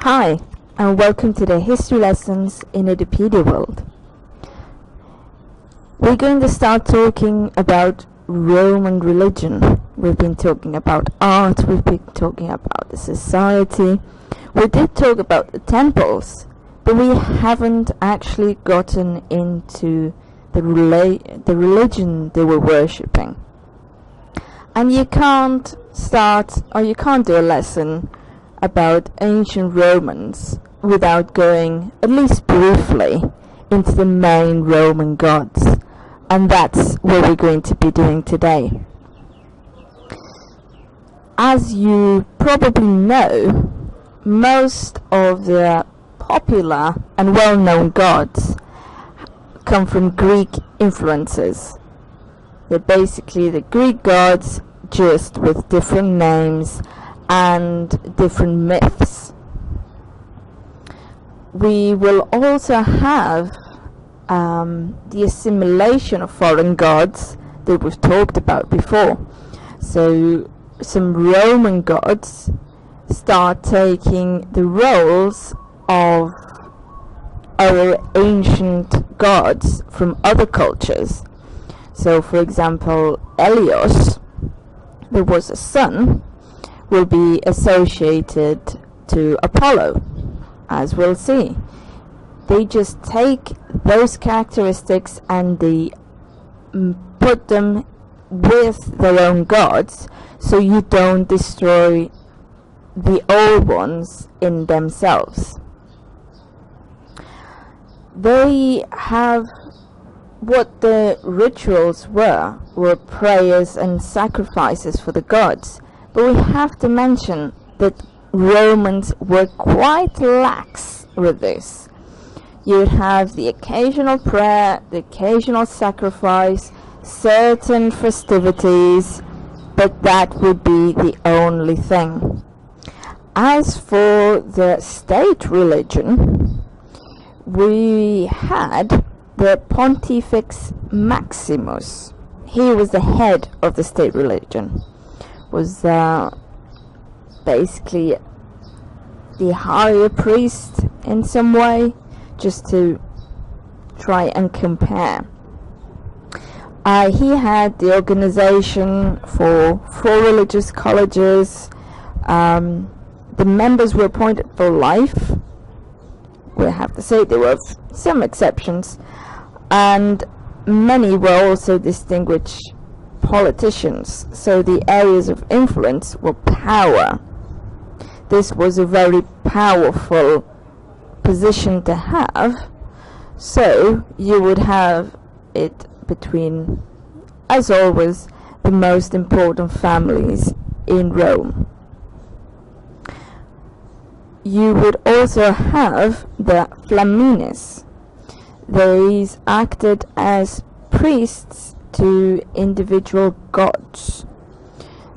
Hi, and welcome to the history lessons in Wikipedia world. We're going to start talking about Roman religion. We've been talking about art, we've been talking about the society. We did talk about the temples, but we haven't actually gotten into the religion they were worshipping. And you can't do a lesson about ancient Romans without going, at least briefly, into the main Roman gods. And that's what we're going to be doing today. As you probably know, most of the popular and well-known gods come from Greek influences. They're basically the Greek gods, just with different names and different myths. We will also have the assimilation of foreign gods that we've talked about before. So some Roman gods start taking the roles of our ancient gods from other cultures. So for example, Helios, there was a sun, will be associated to Apollo, as we'll see. They just take those characteristics and they put them with their own gods, so you don't destroy the old ones in themselves. They have what the rituals were prayers and sacrifices for the gods. But we have to mention that Romans were quite lax with this. You'd have the occasional prayer, the occasional sacrifice, certain festivities, but that would be the only thing. As for the state religion, we had the Pontifex Maximus. He was the head of the state religion. Was basically the higher priest in some way, just to try and compare. He had the organization for 4 religious colleges. The members were appointed for life. We have to say there were some exceptions, and many were also distinguished politicians, so the areas of influence were power. This was a very powerful position to have, so you would have it between, as always, the most important families in Rome. You would also have the Flamines. These acted as priests to individual gods.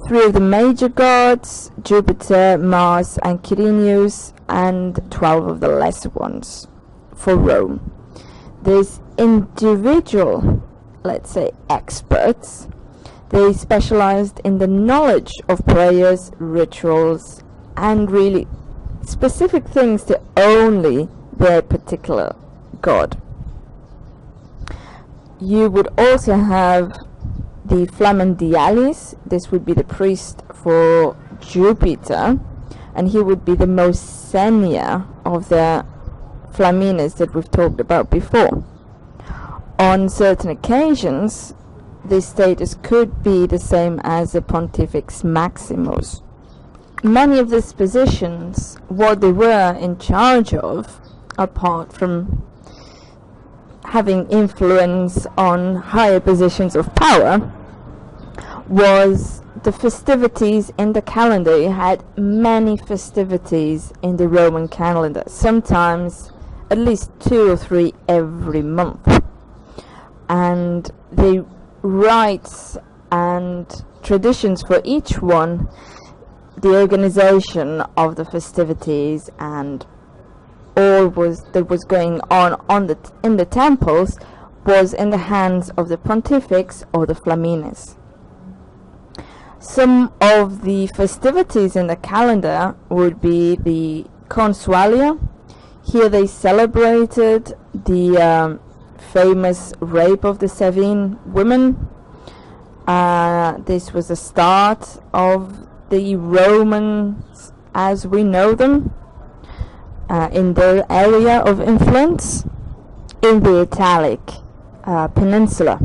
3 of the major gods, Jupiter, Mars and Quirinus, and 12 of the lesser ones for Rome. These individual, let's say, experts, they specialized in the knowledge of prayers, rituals, and really specific things to only their particular god. You would also have the Flamandialis. This would be the priest for Jupiter, and he would be the most senior of the Flamines that we've talked about before. On certain occasions, this status could be the same as the Pontifex Maximus. Many of these positions, what they were in charge of, apart from having influence on higher positions of power, was the festivities in the calendar. You had many festivities in the Roman calendar, sometimes at least 2 or 3 every month. And the rites and traditions for each one, the organization of the festivities and all that was going on in the temples was in the hands of the pontifex or the Flamines. Some of the festivities in the calendar would be the Consualia. Here they celebrated the famous rape of the Sabine women. This was the start of the Romans as we know them in their area of influence in the Italic Peninsula.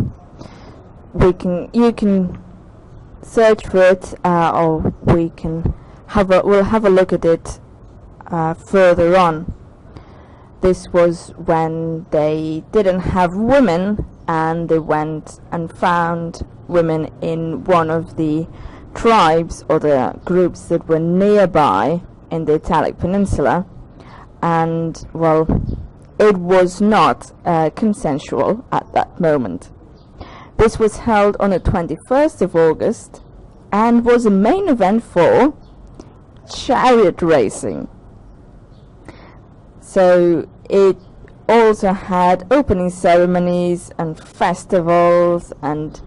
You can search for it, or we'll have a look at it further on. This was when they didn't have women, and they went and found women in one of the tribes or the groups that were nearby in the Italic Peninsula, and well, it was not consensual at that moment. This was held on the 21st of August and was a main event for chariot racing. So it also had opening ceremonies and festivals and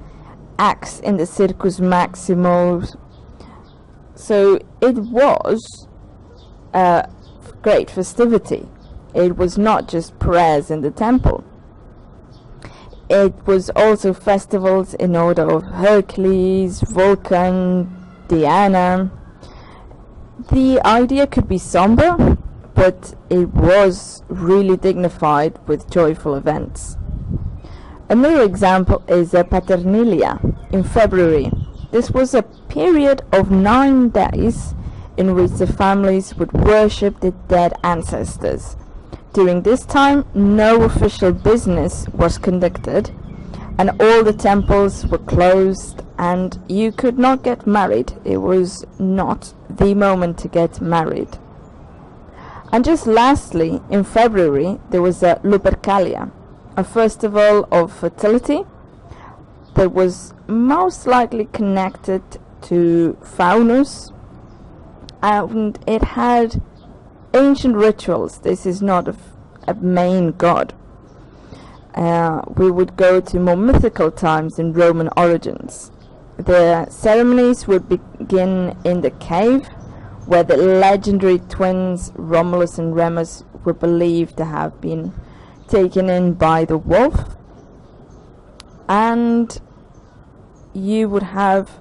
acts in the Circus Maximus. So it was a great festivity. It was not just prayers in the temple. It was also festivals in honor of Hercules, Vulcan, Diana. The idea could be somber, but it was really dignified with joyful events. Another example is Paternilia in February. This was a period of 9 days in which the families would worship the dead ancestors. During this time, no official business was conducted, and all the temples were closed, and you could not get married. It was not the moment to get married. And just lastly, in February, there was a Lupercalia, a festival of fertility that was most likely connected to Faunus, and it had ancient rituals. This is not a main god. We would go to more mythical times in Roman origins. The ceremonies would begin in the cave, where the legendary twins Romulus and Remus were believed to have been taken in by the wolf. And you would have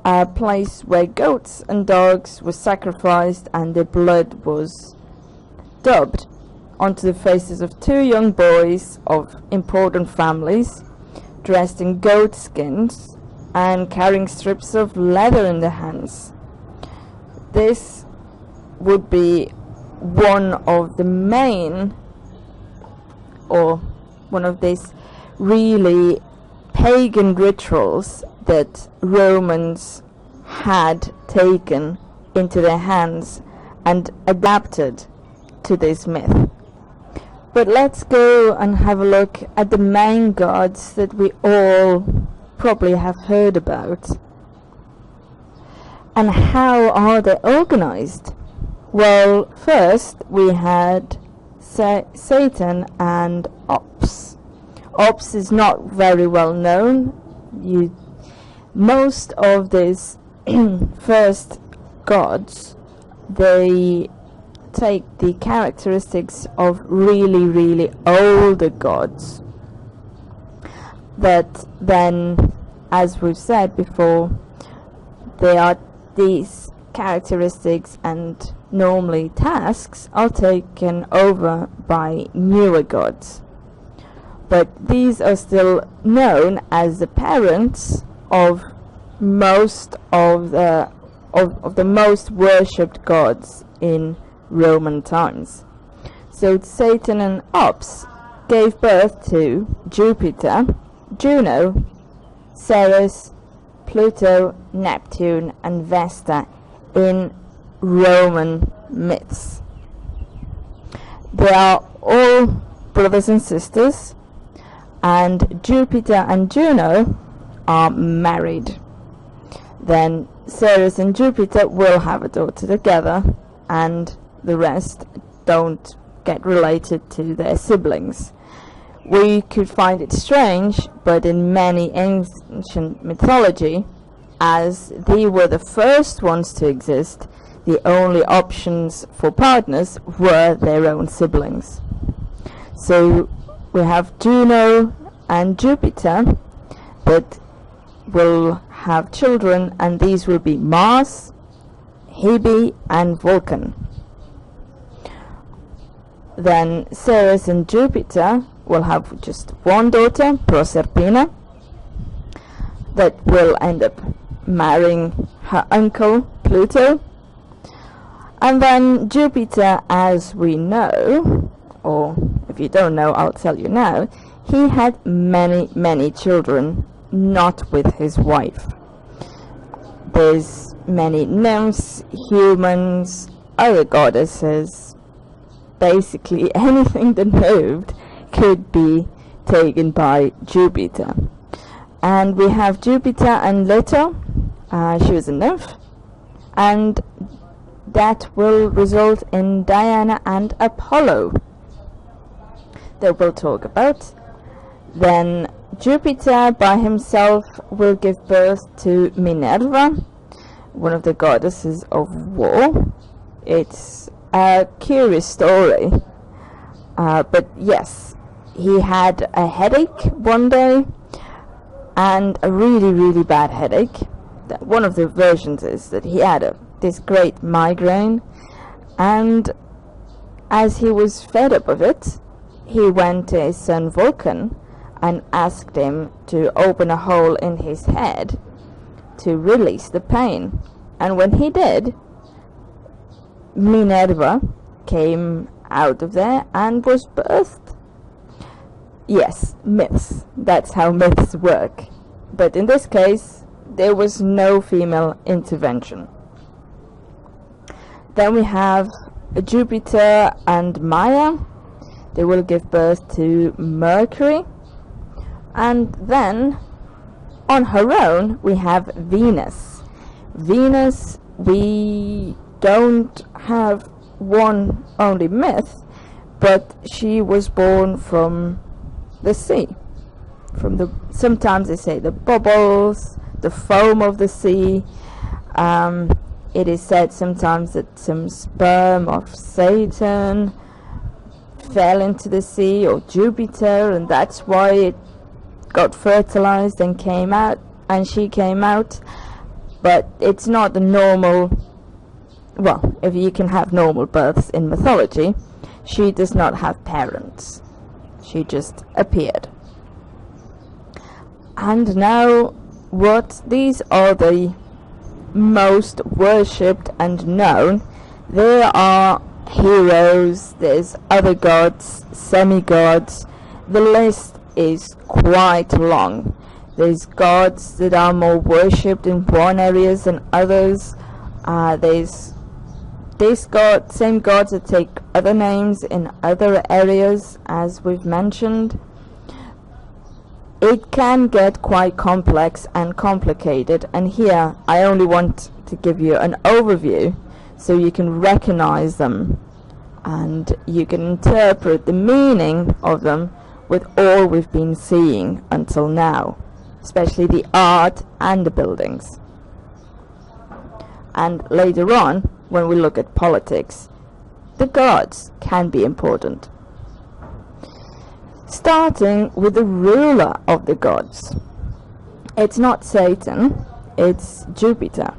a place where goats and dogs were sacrificed, and their blood was daubed onto the faces of 2 young boys of important families, dressed in goat skins and carrying strips of leather in their hands. This would be one of the main, or one of these really pagan rituals that Romans had taken into their hands and adapted to this myth. But let's go and have a look at the main gods that we all probably have heard about. And how are they organized? Well, first we had Satan and Ops. Ops is not very well known. Most of these first gods, they take the characteristics of really, really older gods that then, as we've said before, they are these characteristics and normally tasks are taken over by newer gods. But these are still known as the parents of most of the most worshipped gods in Roman times. So Satan and Ops gave birth to Jupiter, Juno, Ceres, Pluto, Neptune, and Vesta in Roman myths. They are all brothers and sisters, and Jupiter and Juno are married. Then Ceres and Jupiter will have a daughter together, and the rest don't get related to their siblings. We could find it strange, but in many ancient mythology, as they were the first ones to exist, the only options for partners were their own siblings. So we have Juno and Jupiter that will have children, and these will be Mars, Hebe and Vulcan. Then Ceres and Jupiter will have just one daughter, Proserpina, that will end up marrying her uncle Pluto. And then Jupiter, as we know, or if you don't know, I'll tell you now, he had many children, not with his wife. There's many nymphs, humans, other goddesses. Basically anything that moved could be taken by Jupiter. And we have Jupiter and Leto. She was a nymph, and that will result in Diana and Apollo that we'll talk about. Then Jupiter by himself will give birth to Minerva, one of the goddesses of war. It's a curious story, but yes, he had a headache one day, and a really bad headache. One of the versions is that he had this great migraine, and as he was fed up of it, he went to his son Vulcan and asked him to open a hole in his head to release the pain. And when he did, Minerva came out of there and was birthed. Yes, myths. That's how myths work. But in this case, there was no female intervention. Then we have Jupiter and Maya. They will give birth to Mercury. And then, on her own, we have Venus. Venus, we don't have one only myth, but she was born from the sea. Sometimes they say the bubbles, the foam of the sea. It is said sometimes that some sperm of Satan fell into the sea, or Jupiter, and that's why it got fertilized and came out, and she came out. But it's not the normal, well, if you can have normal births in mythology, she does not have parents. She just appeared. And now, these are the most worshipped and known. There are heroes, there's other gods, semi-gods. The list is quite long. There's gods that are more worshipped in one areas than others. There's same gods that take other names in other areas, as we've mentioned. It can get quite complex and complicated, and here I only want to give you an overview so you can recognize them and you can interpret the meaning of them with all we've been seeing until now, especially the art and the buildings. And later on, when we look at politics, the gods can be important. Starting with the ruler of the gods. It's not Satan, it's Jupiter.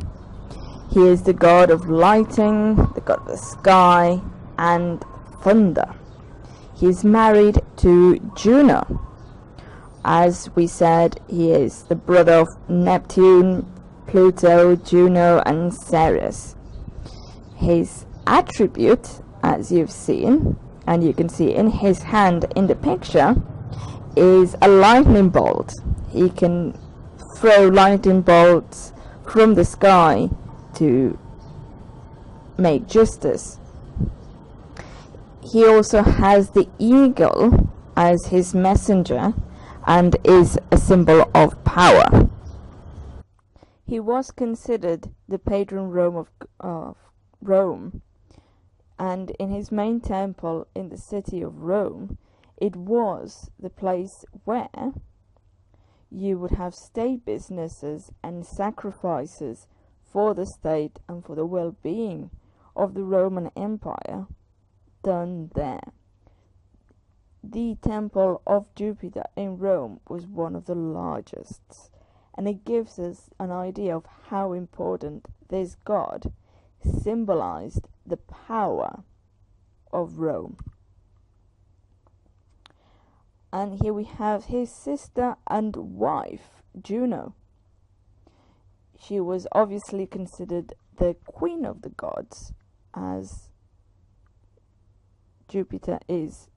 He is the god of lighting, the god of the sky, and thunder. He is married to Juno. As we said, he is the brother of Neptune, Pluto, Juno, and Ceres. His attribute, as you've seen, and you can see in his hand in the picture, is a lightning bolt. He can throw lightning bolts from the sky to make justice. He also has the eagle as his messenger and is a symbol of power. He was considered the patron of Rome, and in his main temple in the city of Rome, it was the place where you would have state businesses and sacrifices for the state and for the well-being of the Roman Empire done there. The temple of Jupiter in Rome was one of the largest, and it gives us an idea of how important this god symbolized the power of Rome. And here we have his sister and wife, Juno. She was obviously considered the queen of the gods, as Jupiter is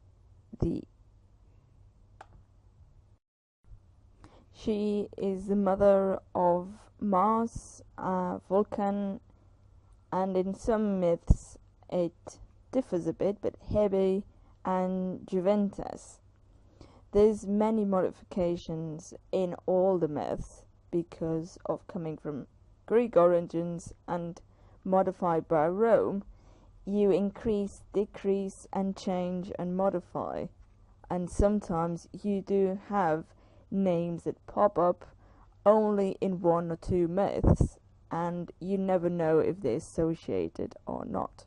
She is the mother of Mars, Vulcan, and in some myths it differs a bit, but Hebe and Juventus. There's many modifications in all the myths because of coming from Greek origins and modified by Rome. You increase, decrease, and change and modify, and sometimes you do have names that pop up only in one or two myths, and you never know if they're associated or not.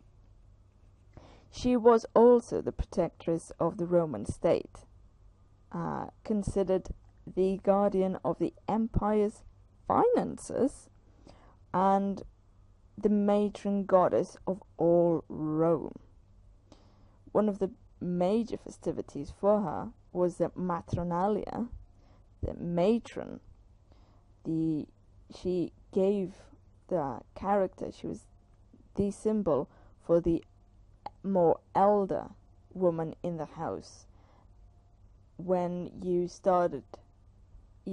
She was also the protectress of the Roman state, considered the guardian of the empire's finances, and the matron goddess of all Rome. One of the major festivities for her was the Matronalia, the matron. She gave the character, she was the symbol for the more elder woman in the house. When you'd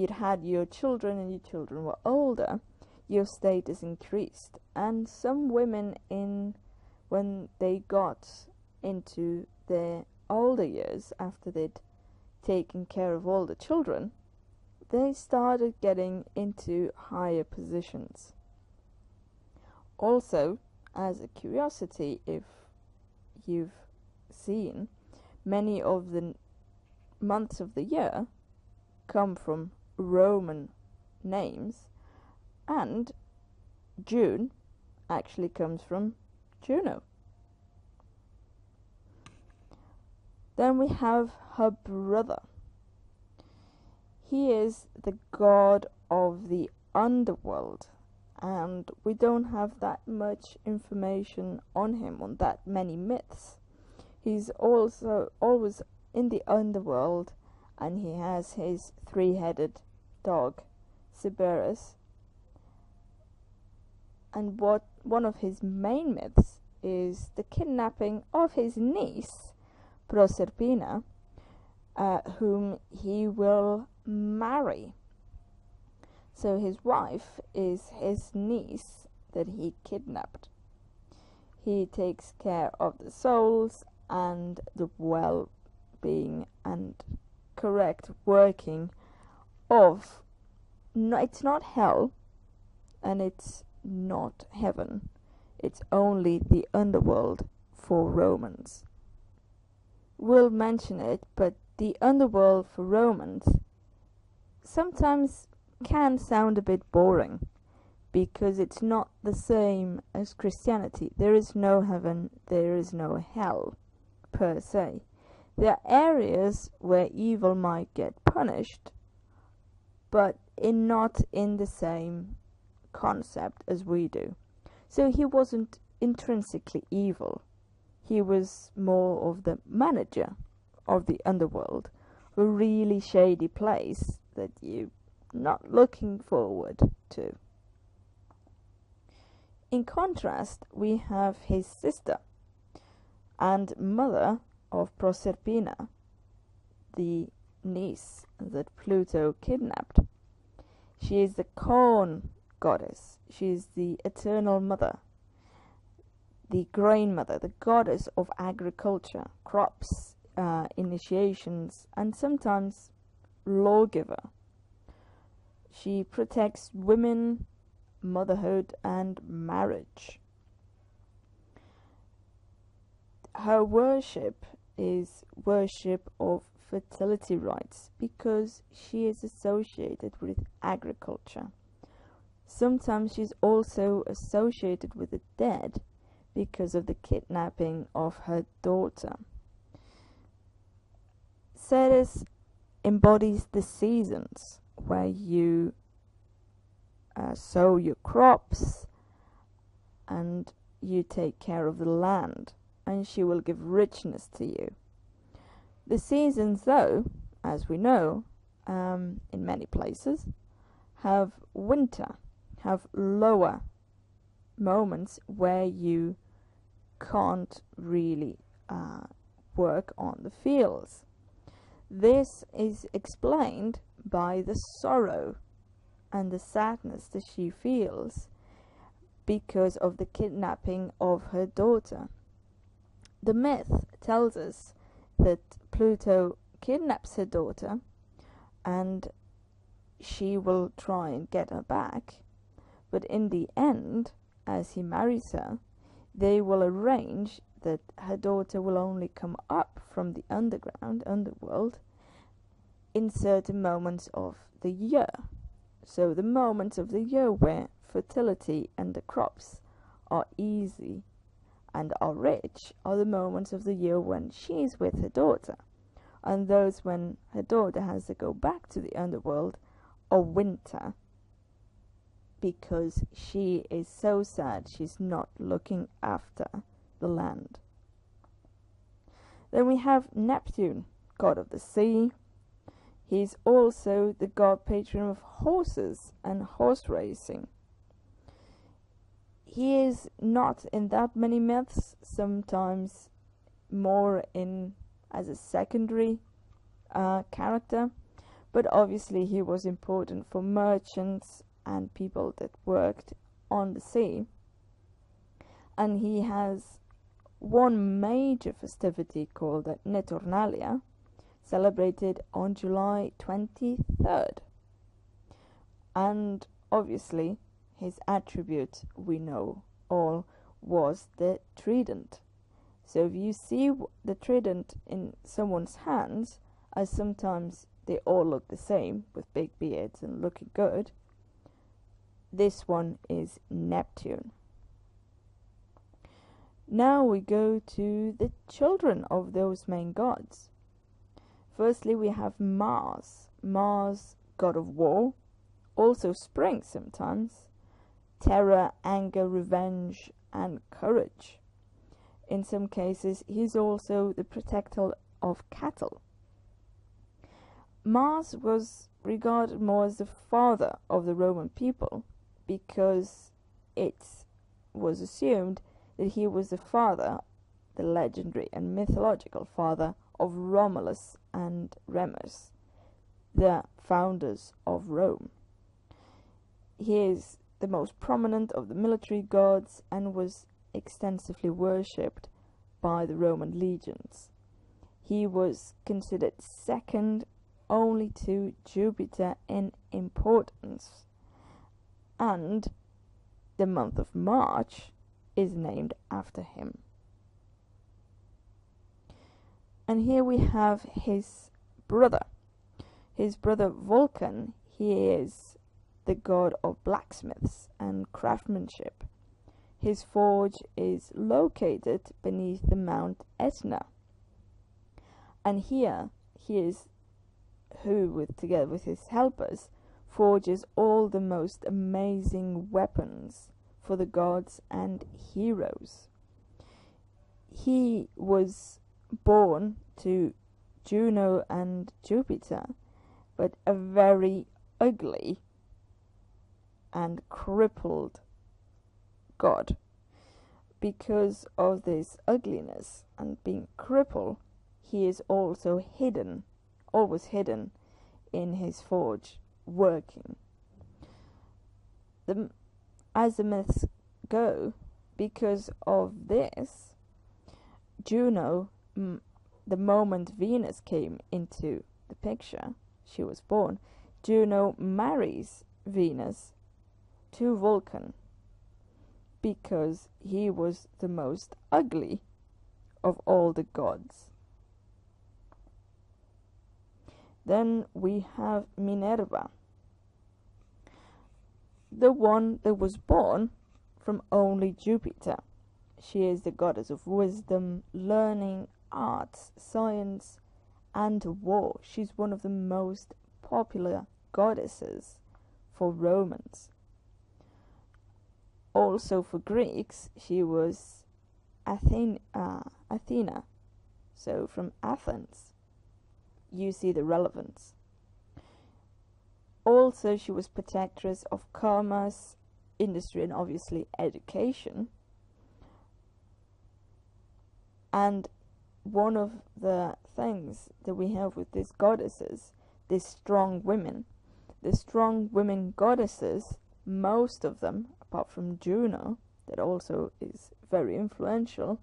had your children and your children were older, your status increased, and some women when they got into their older years, after they'd taken care of all the children, they started getting into higher positions. Also, as a curiosity, if you've seen, many of the months of the year come from Roman names, and June actually comes from Juno. Then we have her brother. He is the god of the underworld, and we don't have that much information on him, on that many myths. He's also always in the underworld, and he has his three-headed dog, Ceres. And one of his main myths is the kidnapping of his niece, Proserpina, whom he will marry. So his wife is his niece that he kidnapped. He takes care of the souls and the well-being and correct working of, it's not hell and it's not heaven, it's only the underworld for Romans. We'll mention it, but the underworld for Romans sometimes can sound a bit boring, because it's not the same as Christianity. There is no heaven, there is no hell per se. There are areas where evil might get punished, but not in the same concept as we do. So he wasn't intrinsically evil. He was more of the manager of the underworld, a really shady place that you're not looking forward to. In contrast, we have his sister and mother of Proserpina, the niece that Pluto kidnapped. She is the corn goddess. She is the eternal mother, the grain mother, the goddess of agriculture, crops, initiations, and sometimes lawgiver. She protects women, motherhood, and marriage. Her worship is worship of fertility rites because she is associated with agriculture. Sometimes she's also associated with the dead because of the kidnapping of her daughter. Ceres embodies the seasons, where you sow your crops and you take care of the land, and she will give richness to you. The seasons, though, as we know, in many places, have winter, have lower moments where you can't really work on the fields. This is explained by the sorrow and the sadness that she feels because of the kidnapping of her daughter. The myth tells us that Pluto kidnaps her daughter and she will try and get her back, but in the end, as he marries her, they will arrange that her daughter will only come up from the underworld, in certain moments of the year. So the moments of the year where fertility and the crops are easy and are rich are the moments of the year when she's with her daughter, and those when her daughter has to go back to the underworld are winter, because she is so sad she's not looking after the land. Then we have Neptune, god of the sea. He's also the god patron of horses and horse racing. He is not in that many myths, sometimes more in as a secondary character, but obviously he was important for merchants and people that worked on the sea. And he has one major festivity called Neturnalia, celebrated on July 23rd. And obviously his attribute, we know all, was the trident. So if you see the trident in someone's hands, as sometimes they all look the same with big beards and looking good, this one is Neptune. Now we go to the children of those main gods. Firstly, we have Mars. Mars, god of war, also spring sometimes, terror, anger, revenge, and courage. In some cases, he's also the protector of cattle. Mars was regarded more as the father of the Roman people because it was assumed that he was the father, the legendary and mythological father of Romulus and Remus, the founders of Rome. He is the most prominent of the military gods and was extensively worshipped by the Roman legions. He was considered second only to Jupiter in importance, and the month of March is named after him. And here we have his brother Vulcan. He is the god of blacksmiths and craftsmanship. His forge is located beneath the Mount Etna, and here he is who, together with his helpers, forges all the most amazing weapons for the gods and heroes. He was born to Juno and Jupiter, but a very ugly and crippled god. Because of this ugliness and being crippled, he is also hidden, always hidden in his forge, working. As the myths go, because of this, Juno, the moment Venus came into the picture, she was born, Juno marries Venus to Vulcan because he was the most ugly of all the gods. Then we have Minerva, the one that was born from only Jupiter. She is the goddess of wisdom, learning, arts, science, and war. She's one of the most popular goddesses for Romans. Also for Greeks, she was Athena, so from Athens. You see the relevance. Also, she was protectress of commerce, industry, and obviously education. And one of the things that we have with these goddesses, these strong women, the strong women goddesses, most of them, apart from Juno, that also is very influential,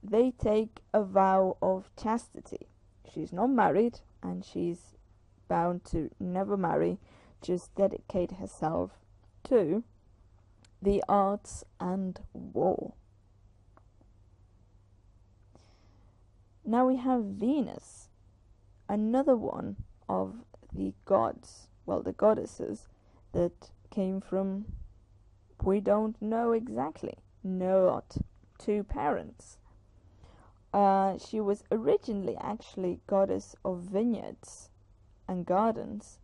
they take a vow of chastity. She's not married, and she's bound to never marry, just dedicate herself to the arts and war. Now we have Venus, another one of the gods, well, the goddesses that came from, we don't know exactly, not two parents. She was originally actually goddess of vineyards and gardens,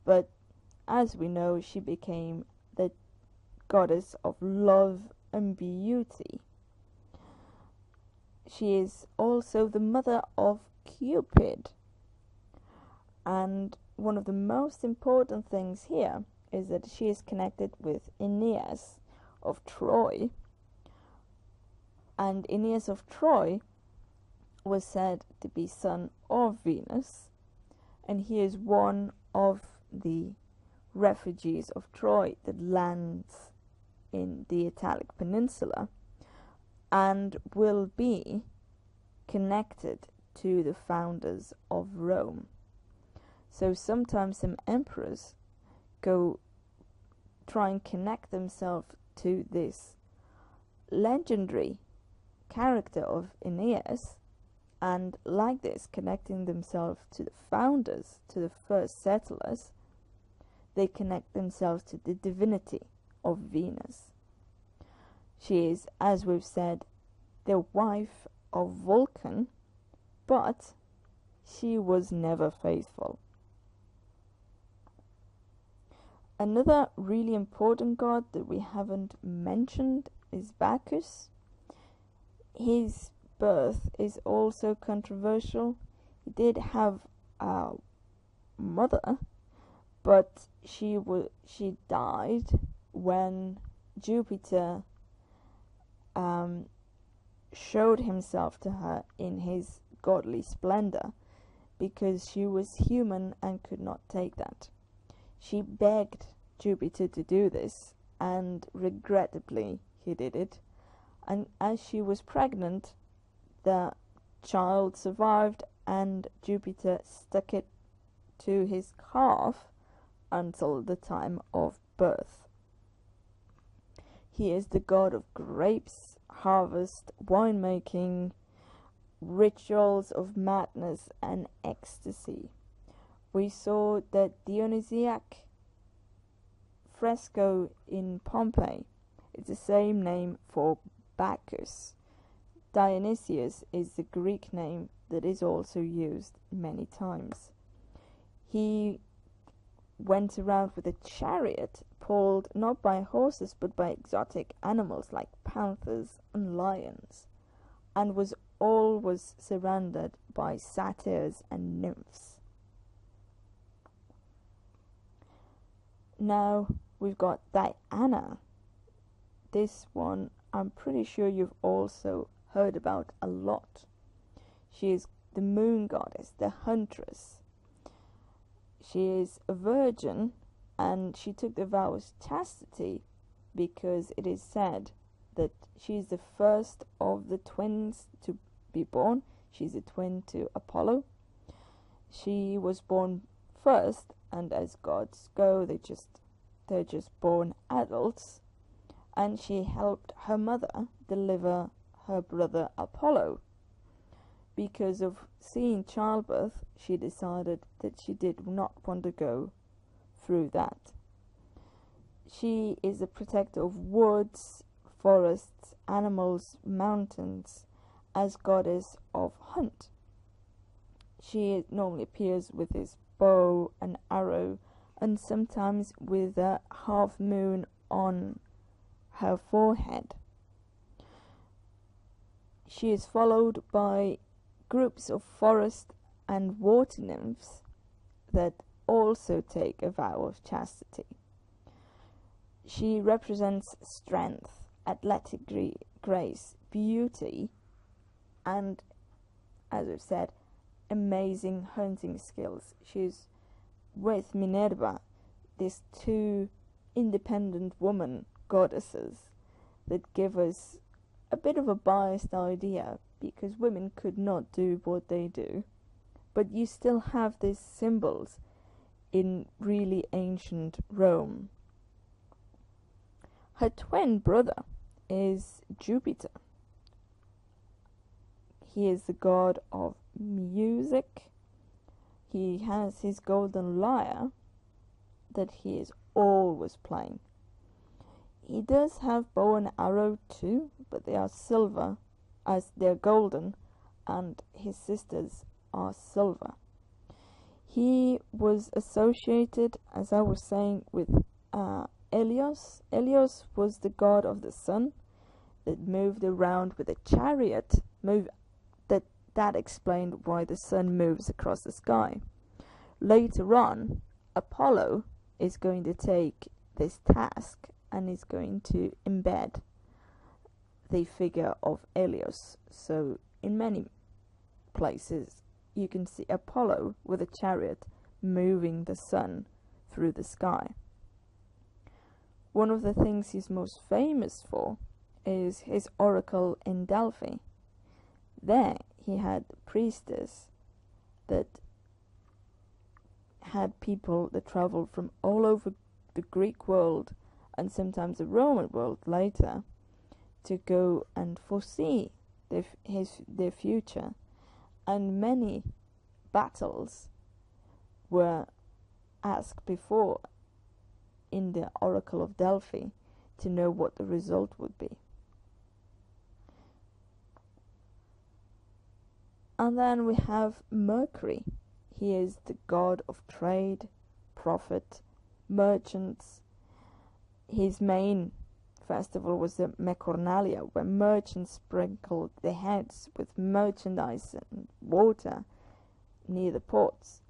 but as we know, she became the goddess of love and beauty. She is also the mother of Cupid, and one of the most important things here is that she is connected with Aeneas of Troy, and Aeneas of Troy was said to be son of Venus, and he is one of the refugees of Troy that lands in the Italic Peninsula and will be connected to the founders of Rome. So sometimes some emperors go try and connect themselves to this legendary character of Aeneas, and like this, connecting themselves to the founders, to the first settlers, they connect themselves to the divinity of Venus. She is, as we've said, the wife of Vulcan, but she was never faithful. Another really important god that we haven't mentioned is Bacchus. His birth is also controversial. He did have a mother, but she died when Jupiter showed himself to her in his godly splendor, because she was human and could not take that. She begged Jupiter to do this, and regrettably he did it. And as she was pregnant, the child survived, and Jupiter stuck it to his calf until the time of birth. He is the god of grapes, harvest, winemaking, rituals of madness and ecstasy. We saw that Dionysiac fresco in Pompeii is the same name for Bacchus. Dionysius is the Greek name that is also used many times. He went around with a chariot pulled not by horses but by exotic animals like panthers and lions, and was always surrounded by satyrs and nymphs. Now we've got Diana. This one I'm pretty sure you've also heard about a lot. She is the moon goddess, the huntress. She is a virgin, and she took the vow of chastity because it is said that she is the first of the twins to be born. She's a twin to Apollo. She was born first, and as gods go, they're just born adults. And she helped her mother deliver her brother Apollo. Because of seeing childbirth, she decided that she did not want to go through that. She is a protector of woods, forests, animals, mountains, as goddess of hunt. She normally appears with his bow and arrow, and sometimes with a half moon on her forehead. She is followed by groups of forest and water nymphs that also take a vow of chastity. She represents strength, athletic grace, beauty, and, as we've said, amazing hunting skills. She's with Minerva, these two independent woman goddesses that give us a bit of a biased idea, because women could not do what they do, but you still have these symbols in really ancient Rome. Her twin brother is Jupiter. He is the god of music. He has his golden lyre that he is always playing. He does have bow and arrow too, but they are silver, as they're golden, and his sisters are silver. He was associated, as I was saying, with Helios. Helios was the god of the sun that moved around with a chariot. That explained why the sun moves across the sky. Later on, Apollo is going to take this task and is going to embed the figure of Helios. So in many places you can see Apollo with a chariot moving the sun through the sky. One of the things he's most famous for is his oracle in Delphi. There he had a priestess that had people that traveled from all over the Greek world and sometimes the Roman world later to go and foresee their future, and many battles were asked before in the Oracle of Delphi to know what the result would be. And then we have Mercury. He is the god of trade, profit, merchants. His main festival was the Mecornalia, where merchants sprinkled their heads with merchandise and water near the ports.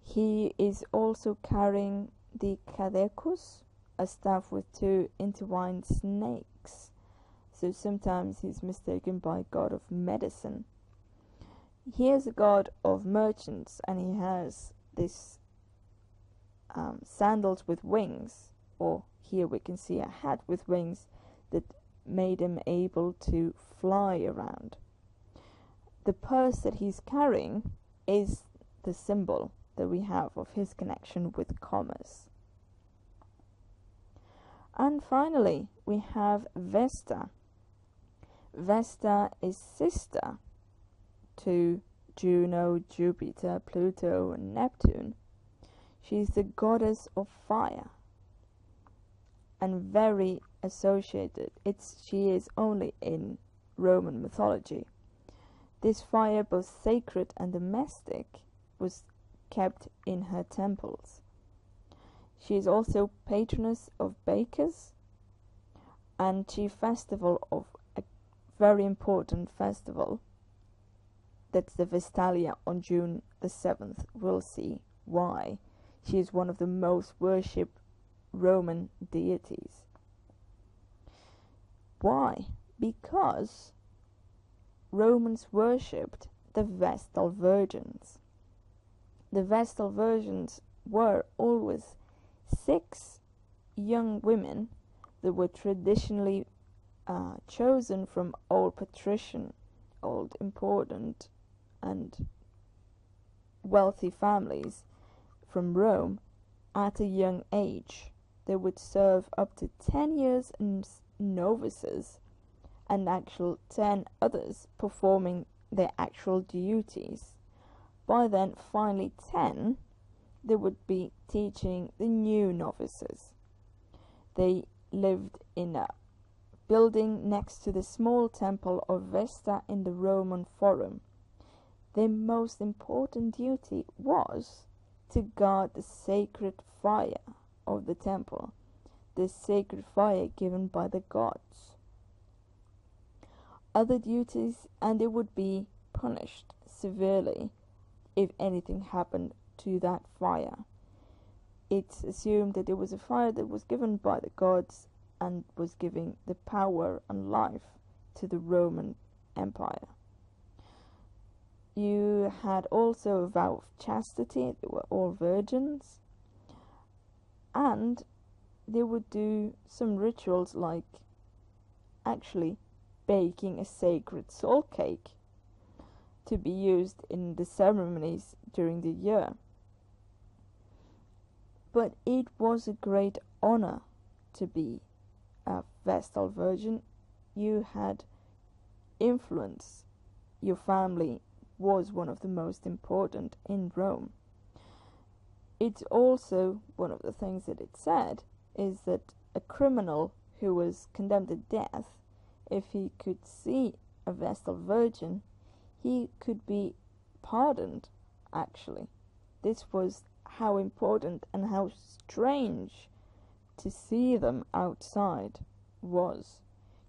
He is also carrying the Caduceus, a staff with two intertwined snakes, so sometimes he's mistaken by god of medicine. He is a god of merchants, and he has this sandals with wings, or here we can see a hat with wings that made him able to fly around. The purse that he's carrying is the symbol that we have of his connection with commerce. And finally, we have Vesta. Vesta is sister to Juno, Jupiter, Pluto, and Neptune. She's the goddess of fire and very associated. She is only in Roman mythology. This fire, both sacred and domestic, was kept in her temples. She is also patroness of Bacchus and chief festival of a very important festival. That's the Vestalia on June the 7th. We'll see why. She is one of the most worshipped Roman deities. Why? Because Romans worshipped the Vestal virgins. The Vestal virgins were always 6 young women that were traditionally chosen from old patrician, old important and wealthy families from Rome at a young age. They would serve up to 10 years in novices and actual 10 others performing their actual duties. By then, finally 10, they would be teaching the new novices. They lived in a building next to the small temple of Vesta in the Roman Forum. Their most important duty was to guard the sacred fire of the temple, the sacred fire given by the gods. Other duties, and they would be punished severely if anything happened to that fire. It's assumed that it was a fire that was given by the gods and was giving the power and life to the Roman Empire. You had also a vow of chastity. They were all virgins, and they would do some rituals like actually baking a sacred salt cake to be used in the ceremonies during the year. But it was a great honor to be a Vestal virgin. You had influence. Your family was one of the most important in Rome. It's also one of the things that it said is that a criminal who was condemned to death, if he could see a Vestal virgin, he could be pardoned, actually. This was how important and how strange to see them outside was.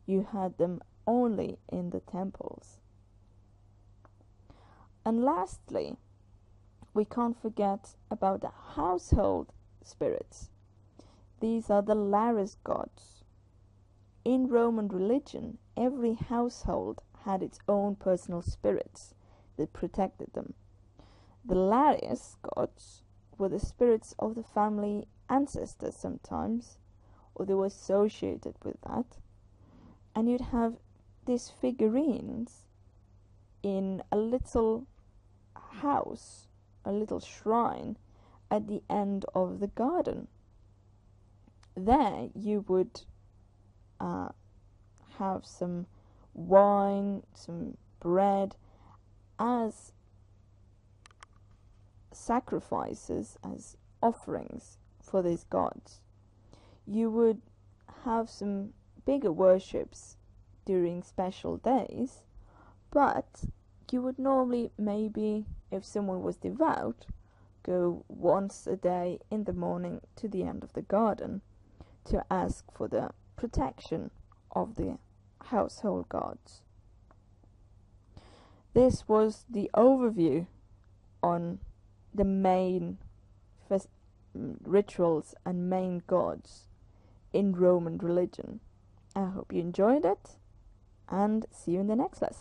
You had them only in the temples. And lastly, we can't forget about the household spirits. These are the Lares gods. In Roman religion, every household had its own personal spirits that protected them. The Lares gods were the spirits of the family ancestors sometimes, or they were associated with that. And you'd have these figurines in a little house, a little shrine at the end of the garden. There you would have some wine, some bread as sacrifices, as offerings for these gods. You would have some bigger worships during special days, but you would normally, maybe if someone was devout, go once a day in the morning to the end of the garden to ask for the protection of the household gods. This was the overview on the main rituals and main gods in Roman religion. I hope you enjoyed it, and see you in the next lesson.